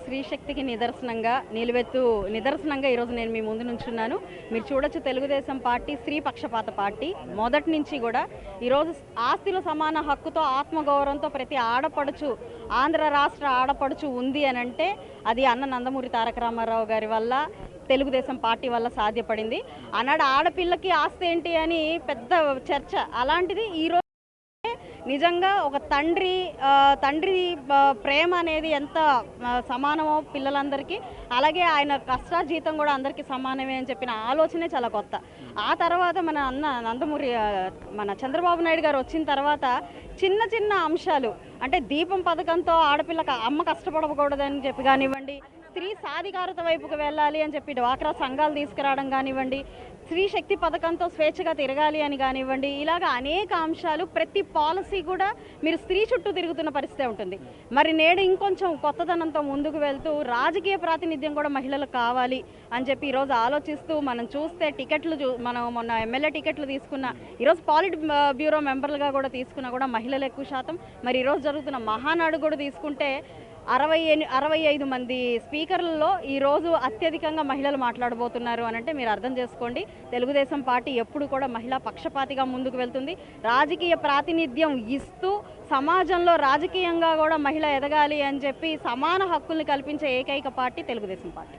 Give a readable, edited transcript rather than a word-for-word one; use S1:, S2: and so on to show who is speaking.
S1: స్త్రీ శక్తికి నిదర్శనంగా ఈరోజు నేను మీ ముందు నుంచున్నాను. మీరు చూడొచ్చు, తెలుగుదేశం పార్టీ స్త్రీ పక్షపాత పార్టీ. మొదటి నుంచి కూడా ఈరోజు ఆస్తిలో సమాన హక్కుతో ఆత్మగౌరవంతో ప్రతి ఆడపడుచు, ఆంధ్ర రాష్ట్ర ఆడపడుచు ఉంది అని అంటే అది అన్న నందమూరి తారక రామారావు గారి వల్ల, తెలుగుదేశం పార్టీ వల్ల సాధ్యపడింది. ఆనాడు ఆడపిల్లకి ఆస్తి ఏంటి అని పెద్ద చర్చ. అలాంటిది ఈరోజు నిజంగా ఒక తండ్రి ప్రేమ అనేది ఎంత సమానమో పిల్లలందరికీ, అలాగే ఆయన కష్టార్జితం కూడా అందరికీ సమానమే అని చెప్పిన ఆలోచనే చాలా కొత్త. ఆ తర్వాత మన మన చంద్రబాబు నాయుడు గారు వచ్చిన తర్వాత చిన్న చిన్న అంశాలు, అంటే దీపం పథకంతో ఆడపిల్లకి అమ్మ కష్టపడకూడదని చెప్పి కానివ్వండి, స్త్రీ సాధికారత వైపుకు వెళ్ళాలి అని చెప్పి డ్వాక్రా సంఘాలు తీసుకురావడం కానివ్వండి, స్త్రీ శక్తి పథకంతో స్వేచ్ఛగా తిరగాలి అని కానివ్వండి, ఇలాగ అనేక అంశాలు, ప్రతి పాలసీ కూడా మీరు స్త్రీ చుట్టూ తిరుగుతున్న పరిస్థితి ఉంటుంది. మరి నేడు ఇంకొంచెం కొత్తదనంతో ముందుకు వెళ్తూ రాజకీయ ప్రాతినిధ్యం కూడా మహిళలకు కావాలి అని చెప్పి ఈరోజు ఆలోచిస్తూ మనం చూస్తే మనం మొన్న ఎమ్మెల్యే టికెట్లు తీసుకున్న, ఈరోజు పాలిట్ బ్యూరో మెంబర్లుగా కూడా తీసుకున్నా కూడా మహిళలు ఎక్కువ శాతం. మరి ఈరోజు జరుగుతున్న మహానాడు కూడా తీసుకుంటే 65 మంది స్పీకర్లలో ఈరోజు అత్యధికంగా మహిళలు మాట్లాడబోతున్నారు అని అంటే మీరు అర్థం చేసుకోండి. తెలుగుదేశం పార్టీ ఎప్పుడు కూడా మహిళా పక్షపాతిగా ముందుకు వెళ్తుంది. రాజకీయ ప్రాతినిధ్యం ఇస్తూ సమాజంలో రాజకీయంగా కూడా మహిళ ఎదగాలి అని చెప్పి సమాన హక్కుల్ని కల్పించే ఏకైక పార్టీ తెలుగుదేశం పార్టీ.